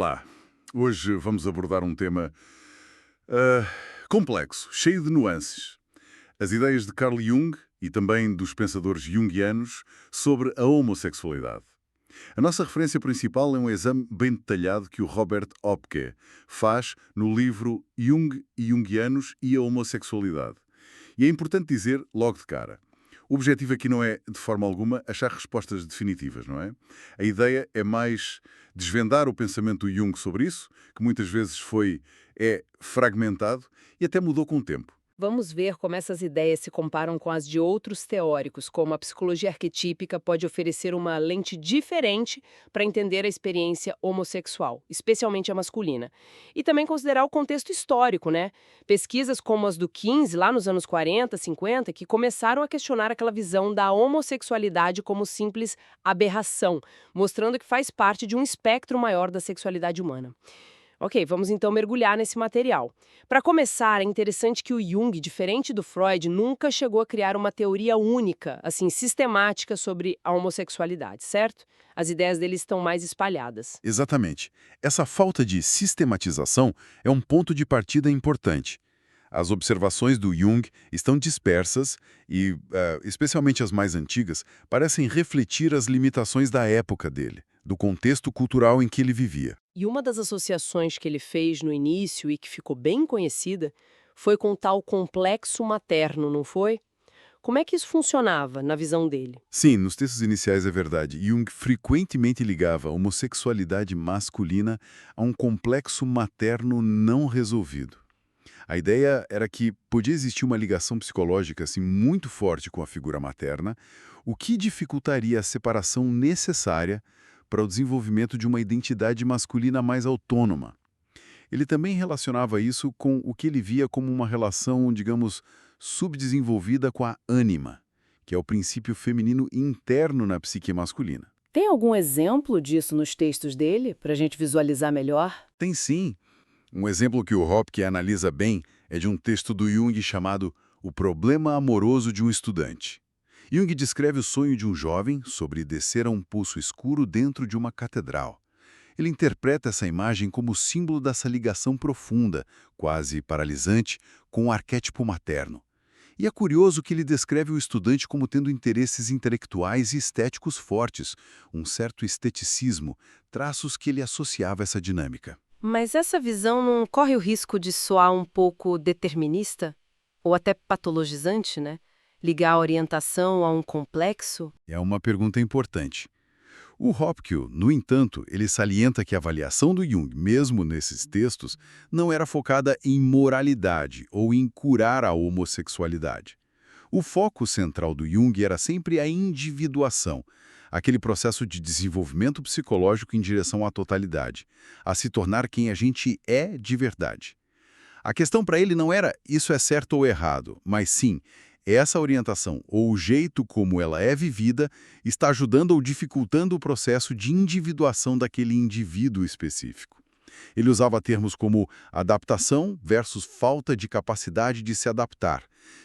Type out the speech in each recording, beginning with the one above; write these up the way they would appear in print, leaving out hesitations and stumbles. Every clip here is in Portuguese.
Olá, hoje vamos abordar um tema ah, complexo, cheio de nuances. As ideias de Carl Jung e também dos pensadores junguianos sobre a homossexualidade. A nossa referência principal é um exame bem detalhado que o Robert Hopke faz no livro Jung e Jungianos e a Homossexualidade. E é importante dizer, logo de cara, o objetivo aqui não é, de forma alguma, achar respostas definitivas, não é? A ideia é mais desvendar o pensamento do Jung sobre isso, que muitas vezes é fragmentado e até mudou com o tempo. Vamos ver como essas ideias se comparam com as de outros teóricos, como a psicologia arquetípica pode oferecer uma lente diferente para entender a experiência homossexual, especialmente a masculina. E também considerar o contexto histórico, né? Pesquisas como as do Kinsey, lá nos anos 40, 50, que começaram a questionar aquela visão da homossexualidade como simples aberração, mostrando que faz parte de um espectro maior da sexualidade humana. Ok, vamos então mergulhar nesse material. Para começar, é interessante que o Jung, diferente do Freud, nunca chegou a criar uma teoria única, assim, sistemática sobre a homossexualidade, certo? As ideias dele estão mais espalhadas. Exatamente. Essa falta de sistematização é um ponto de partida importante. As observações do Jung estão dispersas e, especialmente as mais antigas, parecem refletir as limitações da época dele, do contexto cultural em que ele vivia. E uma das associações que ele fez no início e que ficou bem conhecida foi com o tal complexo materno, não foi? Como é que isso funcionava na visão dele? Sim, nos textos iniciais é verdade. Jung frequentemente ligava a homossexualidade masculina a um complexo materno não resolvido. A ideia era que podia existir uma ligação psicológica assim, muito forte com a figura materna, o que dificultaria a separação necessária para o desenvolvimento de uma identidade masculina mais autônoma. Ele também relacionava isso com o que ele via como uma relação, digamos, subdesenvolvida com a ânima, que é o princípio feminino interno na psique masculina. Tem algum exemplo disso nos textos dele, para a gente visualizar melhor? Tem sim. Um exemplo que o Hopke analisa bem é de um texto do Jung chamado O Problema Amoroso de um Estudante. Jung descreve o sonho de um jovem sobre descer a um poço escuro dentro de uma catedral. Ele interpreta essa imagem como símbolo dessa ligação profunda, quase paralisante, com o arquétipo materno. E é curioso que ele descreve o estudante como tendo interesses intelectuais e estéticos fortes, um certo esteticismo, traços que ele associava a essa dinâmica. Mas essa visão não corre o risco de soar um pouco determinista? Ou até patologizante, né? Ligar a orientação a um complexo? É uma pergunta importante. O Hopke, no entanto, ele salienta que a avaliação do Jung, mesmo nesses textos, não era focada em moralidade ou em curar a homossexualidade. O foco central do Jung era sempre a individuação, aquele processo de desenvolvimento psicológico em direção à totalidade, a se tornar quem a gente é de verdade. A questão para ele não era isso é certo ou errado, mas sim, essa orientação, ou o jeito como ela é vivida, está ajudando ou dificultando o processo de individuação daquele indivíduo específico. Ele usava termos como adaptação versus falta de capacidade de se adaptar,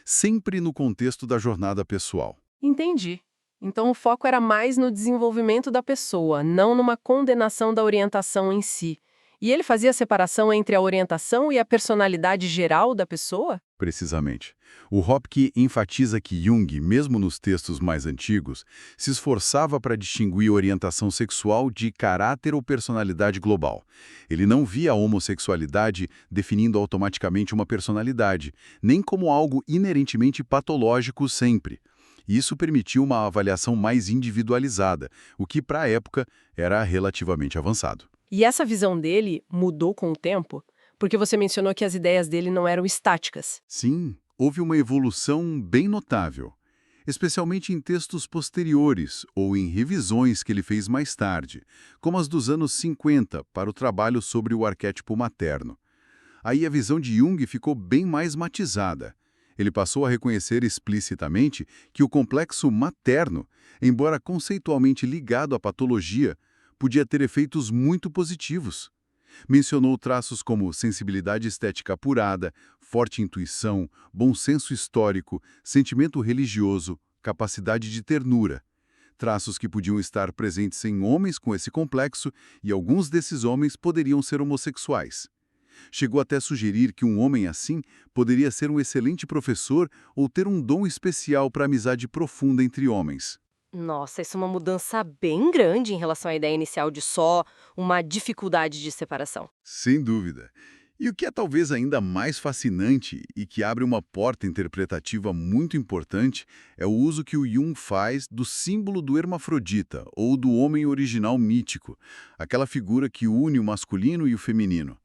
sempre no contexto da jornada pessoal. Entendi. Então o foco era mais no desenvolvimento da pessoa, não numa condenação da orientação em si. E ele fazia a separação entre a orientação e a personalidade geral da pessoa? Precisamente. O Hopke enfatiza que Jung, mesmo nos textos mais antigos, se esforçava para distinguir orientação sexual de caráter ou personalidade global. Ele não via a homossexualidade definindo automaticamente uma personalidade, nem como algo inerentemente patológico sempre. Isso permitiu uma avaliação mais individualizada, o que, para a época, era relativamente avançado. E essa visão dele mudou com o tempo? Porque você mencionou que as ideias dele não eram estáticas. Sim, houve uma evolução bem notável, especialmente em textos posteriores ou em revisões que ele fez mais tarde, como as dos anos 50 para o trabalho sobre o arquétipo materno. Aí a visão de Jung ficou bem mais matizada. Ele passou a reconhecer explicitamente que o complexo materno, embora conceitualmente ligado à patologia, podia ter efeitos muito positivos. Mencionou traços como sensibilidade estética apurada, forte intuição, bom senso histórico, sentimento religioso, capacidade de ternura. traços que podiam estar presentes em homens com esse complexo, e alguns desses homens poderiam ser homossexuais. Chegou até a sugerir que um homem assim poderia ser um excelente professor ou ter um dom especial para amizade profunda entre homens. Nossa, isso é uma mudança bem grande em relação à ideia inicial de só uma dificuldade de separação. Sem dúvida. E o que é talvez ainda mais fascinante e que abre uma porta interpretativa muito importante é o uso que o Jung faz do símbolo do hermafrodita, ou do homem original mítico, aquela figura que une o masculino e o feminino.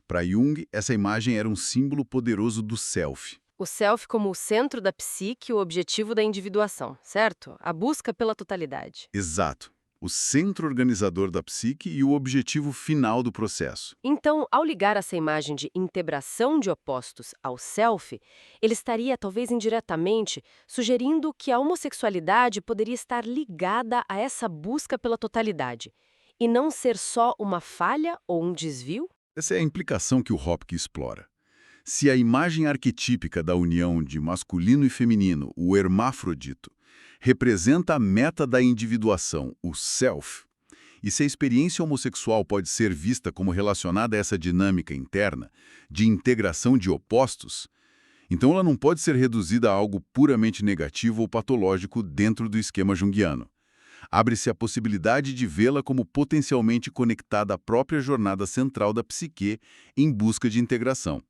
Para Jung, essa imagem era um símbolo poderoso do self. O self como o centro da psique e o objetivo da individuação, certo? A busca pela totalidade. Exato. O centro organizador da psique e o objetivo final do processo. Então, ao ligar essa imagem de intebração de opostos ao self, ele estaria, talvez indiretamente, sugerindo que a homossexualidade poderia estar ligada a essa busca pela totalidade, e não ser só uma falha ou um desvio? Essa é a implicação que o Hopke explora. Se a imagem arquetípica da união de masculino e feminino, o hermafrodito, representa a meta da individuação, o self, e se a experiência homossexual pode ser vista como relacionada a essa dinâmica interna, de integração de opostos, então ela não pode ser reduzida a algo puramente negativo ou patológico dentro do esquema junguiano. Abre-se a possibilidade de vê-la como potencialmente conectada à própria jornada central da psique em busca de integração.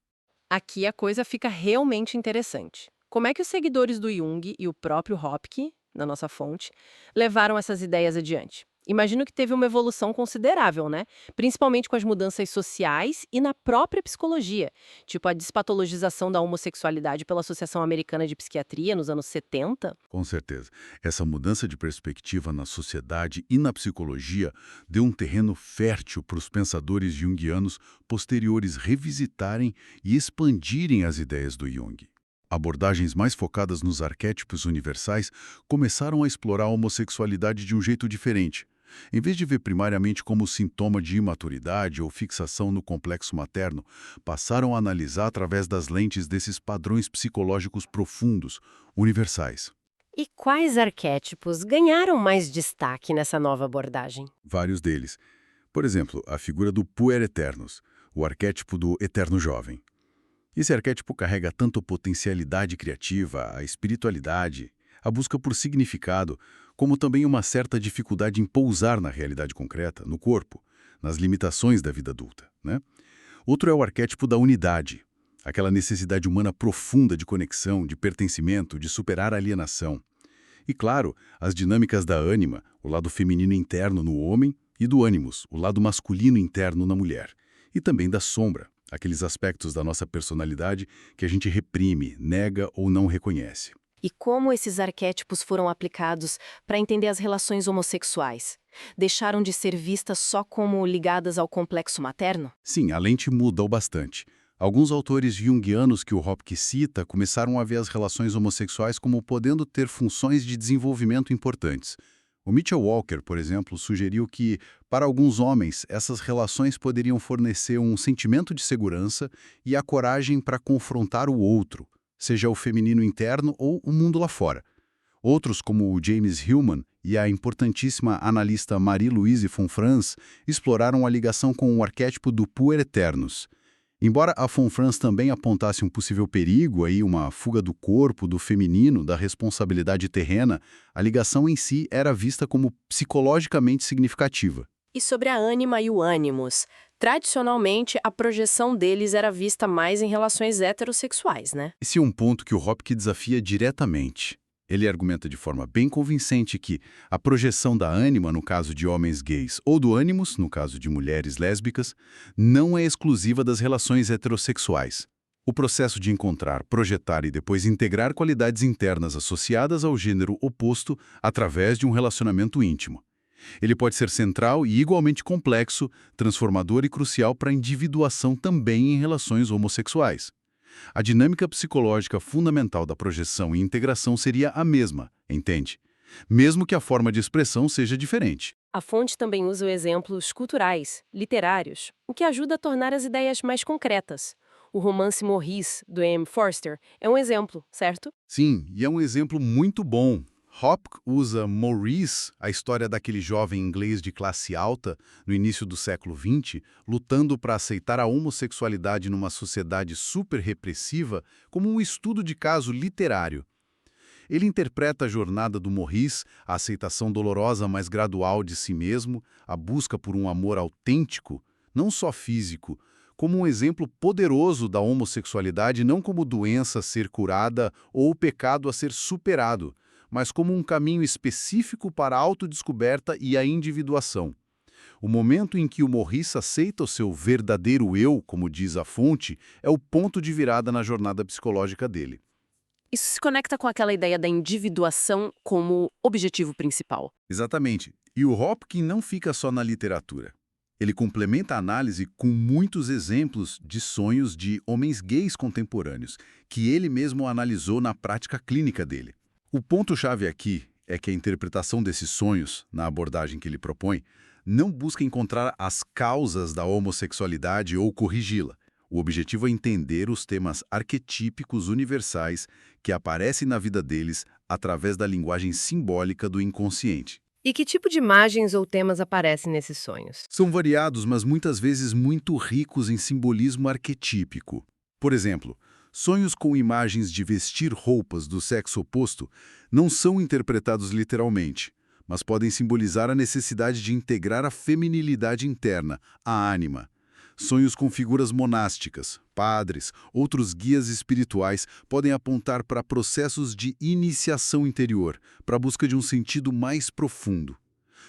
Aqui a coisa fica realmente interessante. Como é que os seguidores do Jung e o próprio Hopke, na nossa fonte, levaram essas ideias adiante? Imagino que teve uma evolução considerável, né? Principalmente com as mudanças sociais e na própria psicologia, tipo a despatologização da homossexualidade pela Associação Americana de Psiquiatria nos anos 70. Com certeza. Essa mudança de perspectiva na sociedade e na psicologia deu um terreno fértil para os pensadores junguianos posteriores revisitarem e expandirem as ideias do Jung. Abordagens mais focadas nos arquétipos universais começaram a explorar a homossexualidade de um jeito diferente. Em vez de ver primariamente como sintoma de imaturidade ou fixação no complexo materno, passaram a analisar através das lentes desses padrões psicológicos profundos, universais. E quais arquétipos ganharam mais destaque nessa nova abordagem? Vários deles. Por exemplo, a figura do puer eternus, o arquétipo do eterno jovem. Esse arquétipo carrega tanto a potencialidade criativa, a espiritualidade, a busca por significado, como também uma certa dificuldade em pousar na realidade concreta, no corpo, nas limitações da vida adulta, né? Outro é o arquétipo da unidade, aquela necessidade humana profunda de conexão, de pertencimento, de superar a alienação. E, claro, as dinâmicas da ânima, o lado feminino interno no homem, e do ânimos, o lado masculino interno na mulher. E também da sombra, aqueles aspectos da nossa personalidade que a gente reprime, nega ou não reconhece. E como esses arquétipos foram aplicados para entender as relações homossexuais? Deixaram de ser vistas só como ligadas ao complexo materno? Sim, a lente muda bastante. Alguns autores junguianos que o Hopke cita começaram a ver as relações homossexuais como podendo ter funções de desenvolvimento importantes. O Mitchell Walker, por exemplo, sugeriu que, para alguns homens, essas relações poderiam fornecer um sentimento de segurança e a coragem para confrontar o outro, seja o feminino interno ou o mundo lá fora. Outros, como o James Hillman e a importantíssima analista Marie-Louise von Franz, exploraram a ligação com o arquétipo do puer eternus. Embora a von Franz também apontasse um possível perigo, uma fuga do corpo, do feminino, da responsabilidade terrena, a ligação em si era vista como psicologicamente significativa. E sobre a ânima e o ânimos? Tradicionalmente, a projeção deles era vista mais em relações heterossexuais, né? Esse é um ponto que o Hopke desafia diretamente. Ele argumenta de forma bem convincente que a projeção da ânima, no caso de homens gays, ou do ânimos, no caso de mulheres lésbicas, não é exclusiva das relações heterossexuais. O processo de encontrar, projetar e depois integrar qualidades internas associadas ao gênero oposto através de um relacionamento íntimo. Ele pode ser central e igualmente complexo, transformador e crucial para a individuação também em relações homossexuais. A dinâmica psicológica fundamental da projeção e integração seria a mesma, entende? Mesmo que a forma de expressão seja diferente. A fonte também usa exemplos culturais, literários, o que ajuda a tornar as ideias mais concretas. O romance Maurice, do M. Forster, é um exemplo, certo? Sim, e é um exemplo muito bom. Hopke usa Maurice, a história daquele jovem inglês de classe alta, no início do século XX, lutando para aceitar a homossexualidade numa sociedade super repressiva, como um estudo de caso literário. Ele interpreta a jornada do Maurice, a aceitação dolorosa mas gradual de si mesmo, a busca por um amor autêntico, não só físico, como um exemplo poderoso da homossexualidade não como doença a ser curada ou pecado a ser superado, mas como um caminho específico para a autodescoberta e a individuação. O momento em que o Maurice aceita o seu verdadeiro eu, como diz a fonte, é o ponto de virada na jornada psicológica dele. Isso se conecta com aquela ideia da individuação como objetivo principal. Exatamente. E o Hopkins não fica só na literatura. Ele complementa a análise com muitos exemplos de sonhos de homens gays contemporâneos, que ele mesmo analisou na prática clínica dele. O ponto-chave aqui é que a interpretação desses sonhos, na abordagem que ele propõe, não busca encontrar as causas da homossexualidade ou corrigi-la. O objetivo é entender os temas arquetípicos universais que aparecem na vida deles através da linguagem simbólica do inconsciente. E que tipo de imagens ou temas aparecem nesses sonhos? São variados, mas muitas vezes muito ricos em simbolismo arquetípico. Por exemplo, sonhos com imagens de vestir roupas do sexo oposto não são interpretados literalmente, mas podem simbolizar a necessidade de integrar a feminilidade interna, a ânima. Sonhos com figuras monásticas, padres, outros guias espirituais podem apontar para processos de iniciação interior, para a busca de um sentido mais profundo.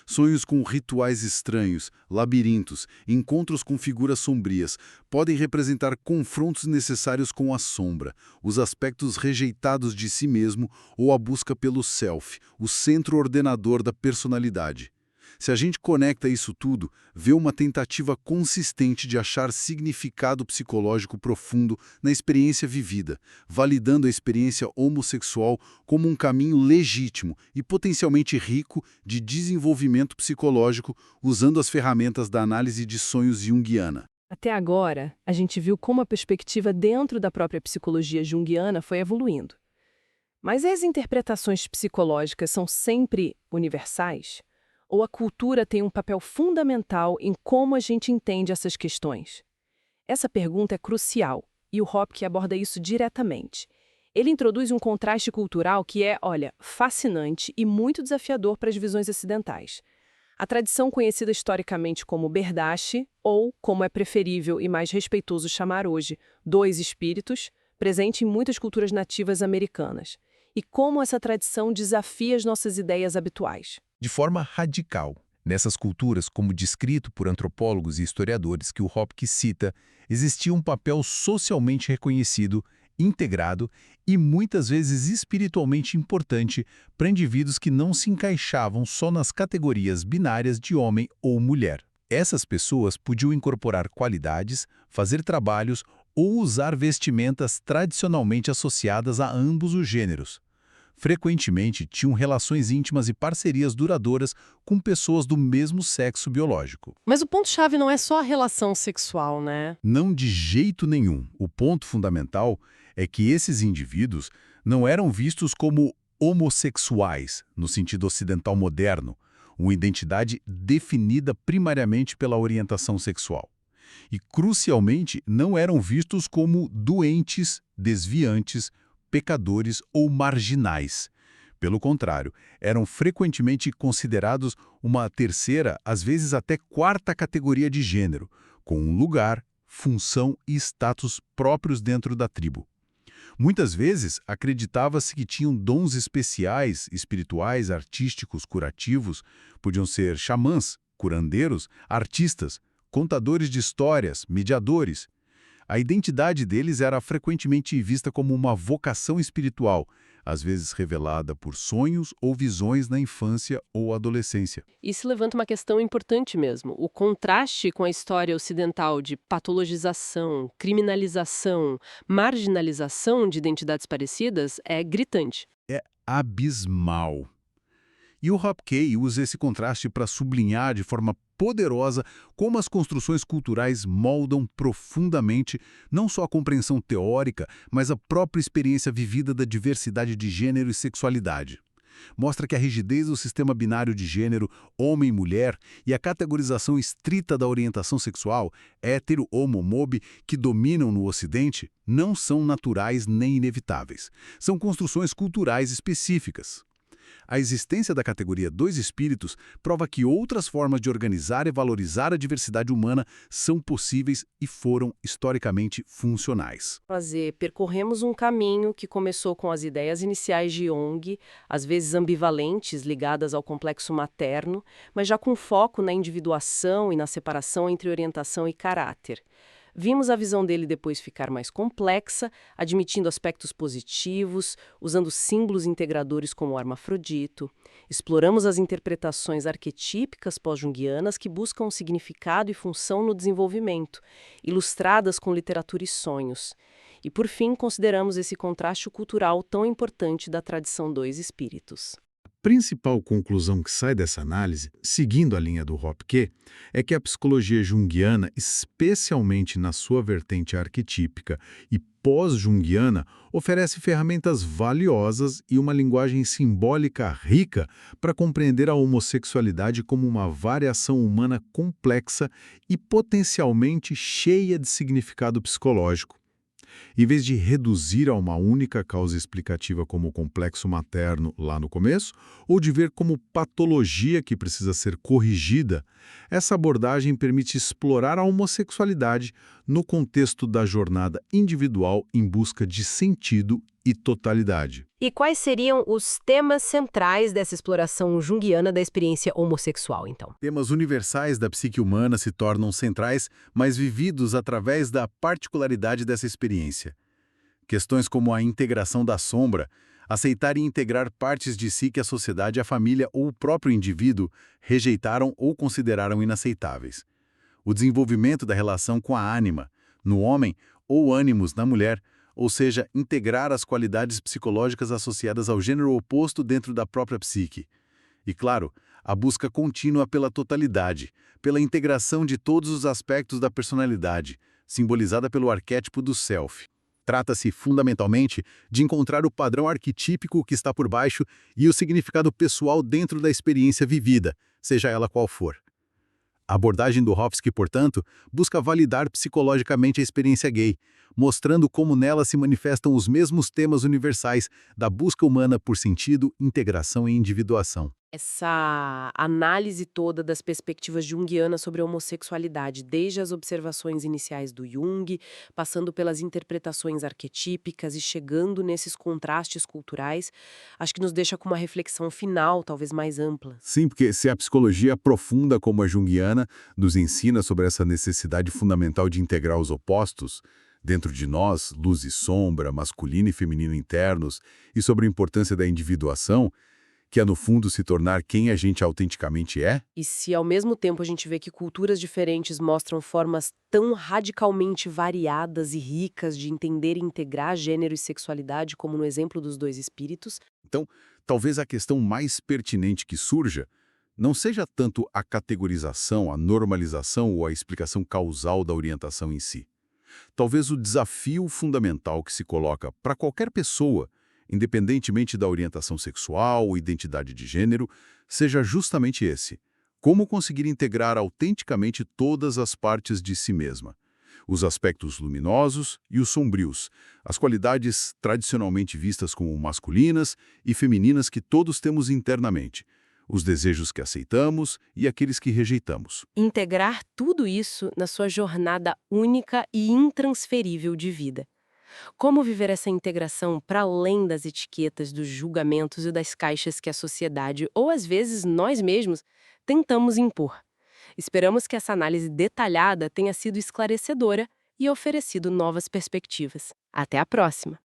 Sonhos com rituais estranhos, labirintos, encontros com figuras sombrias podem representar confrontos necessários com a sombra, os aspectos rejeitados de si mesmo ou a busca pelo self, o centro ordenador da personalidade. Se a gente conecta isso tudo, vê uma tentativa consistente de achar significado psicológico profundo na experiência vivida, validando a experiência homossexual como um caminho legítimo e potencialmente rico de desenvolvimento psicológico usando as ferramentas da análise de sonhos junguiana. Até agora, a gente viu como a perspectiva dentro da própria psicologia junguiana foi evoluindo. Mas as interpretações psicológicas são sempre universais? Ou a cultura tem um papel fundamental em como a gente entende essas questões? Essa pergunta é crucial, e o Hopke aborda isso diretamente. Ele introduz um contraste cultural que é, fascinante e muito desafiador para as visões ocidentais. A tradição conhecida historicamente como Berdache, ou, como é preferível e mais respeitoso chamar hoje, dois espíritos, presente em muitas culturas nativas americanas. E como essa tradição desafia as nossas ideias habituais. De forma radical. Nessas culturas, como descrito por antropólogos e historiadores que o Hopke cita, existia um papel socialmente reconhecido, integrado e muitas vezes espiritualmente importante para indivíduos que não se encaixavam só nas categorias binárias de homem ou mulher. Essas pessoas podiam incorporar qualidades, fazer trabalhos ou usar vestimentas tradicionalmente associadas a ambos os gêneros. Frequentemente tinham relações íntimas e parcerias duradouras com pessoas do mesmo sexo biológico. Mas o ponto-chave não é só a relação sexual, né? Não de jeito nenhum. O ponto fundamental é que esses indivíduos não eram vistos como homossexuais, no sentido ocidental moderno, uma identidade definida primariamente pela orientação sexual. E, crucialmente, não eram vistos como doentes, desviantes, pecadores ou marginais. Pelo contrário, eram frequentemente considerados uma terceira, às vezes até quarta categoria de gênero, com um lugar, função e status próprios dentro da tribo. Muitas vezes, acreditava-se que tinham dons especiais, espirituais, artísticos, curativos, podiam ser xamãs, curandeiros, artistas, contadores de histórias, mediadores. A identidade deles era frequentemente vista como uma vocação espiritual, às vezes revelada por sonhos ou visões na infância ou adolescência. Isso levanta uma questão importante mesmo. O contraste com a história ocidental de patologização, criminalização, marginalização de identidades parecidas é gritante. É abismal. E o Hopke usa esse contraste para sublinhar de forma poderosa como as construções culturais moldam profundamente não só a compreensão teórica, mas a própria experiência vivida da diversidade de gênero e sexualidade. Mostra que a rigidez do sistema binário de gênero, homem e mulher, e a categorização estrita da orientação sexual, hétero, homo, mob, que dominam no Ocidente, não são naturais nem inevitáveis. São construções culturais específicas. A existência da categoria dois espíritos prova que outras formas de organizar e valorizar a diversidade humana são possíveis e foram historicamente funcionais. Percorremos um caminho que começou com as ideias iniciais de Jung, às vezes ambivalentes, ligadas ao complexo materno, mas já com foco na individuação e na separação entre orientação e caráter. Vimos a visão dele depois ficar mais complexa, admitindo aspectos positivos, usando símbolos integradores como o hermafrodito. Exploramos as interpretações arquetípicas pós-junguianas que buscam significado e função no desenvolvimento, ilustradas com literatura e sonhos. E, por fim, consideramos esse contraste cultural tão importante da tradição dois espíritos. A principal conclusão que sai dessa análise, seguindo a linha do Hopke, é que a psicologia junguiana, especialmente na sua vertente arquetípica e pós-junguiana, oferece ferramentas valiosas e uma linguagem simbólica rica para compreender a homossexualidade como uma variação humana complexa e potencialmente cheia de significado psicológico. Em vez de reduzir a uma única causa explicativa como o complexo materno lá no começo, ou de ver como patologia que precisa ser corrigida, essa abordagem permite explorar a homossexualidade no contexto da jornada individual em busca de sentido e totalidade. E quais seriam os temas centrais dessa exploração junguiana da experiência homossexual, então? Temas universais da psique humana se tornam centrais, mas vividos através da particularidade dessa experiência. Questões como a integração da sombra, aceitar e integrar partes de si que a sociedade, a família ou o próprio indivíduo rejeitaram ou consideraram inaceitáveis. O desenvolvimento da relação com a ânima, no homem, ou ânimos na mulher, ou seja, integrar as qualidades psicológicas associadas ao gênero oposto dentro da própria psique. E, claro, a busca contínua pela totalidade, pela integração de todos os aspectos da personalidade, simbolizada pelo arquétipo do self. Trata-se, fundamentalmente, de encontrar o padrão arquetípico que está por baixo e o significado pessoal dentro da experiência vivida, seja ela qual for. A abordagem do Hofsky, portanto, busca validar psicologicamente a experiência gay, mostrando como nela se manifestam os mesmos temas universais da busca humana por sentido, integração e individuação. Essa análise toda das perspectivas junguianas sobre a homossexualidade, desde as observações iniciais do Jung, passando pelas interpretações arquetípicas e chegando nesses contrastes culturais, acho que nos deixa com uma reflexão final, talvez mais ampla. Sim, porque se a psicologia profunda como a junguiana nos ensina sobre essa necessidade fundamental de integrar os opostos, dentro de nós, luz e sombra, masculino e feminino internos, e sobre a importância da individuação, que é, no fundo, se tornar quem a gente autenticamente é? E se, ao mesmo tempo, a gente vê que culturas diferentes mostram formas tão radicalmente variadas e ricas de entender e integrar gênero e sexualidade, como no exemplo dos dois espíritos, Então, talvez a questão mais pertinente que surja não seja tanto a categorização, a normalização ou a explicação causal da orientação em si. Talvez o desafio fundamental que se coloca para qualquer pessoa, independentemente da orientação sexual ou identidade de gênero, seja justamente esse: como conseguir integrar autenticamente todas as partes de si mesma. Os aspectos luminosos e os sombrios, as qualidades tradicionalmente vistas como masculinas e femininas que todos temos internamente, os desejos que aceitamos e aqueles que rejeitamos. integrar tudo isso na sua jornada única e intransferível de vida. Como viver essa integração para além das etiquetas, dos julgamentos e das caixas que a sociedade, ou às vezes nós mesmos, tentamos impor? Esperamos que essa análise detalhada tenha sido esclarecedora e oferecido novas perspectivas. Até a próxima!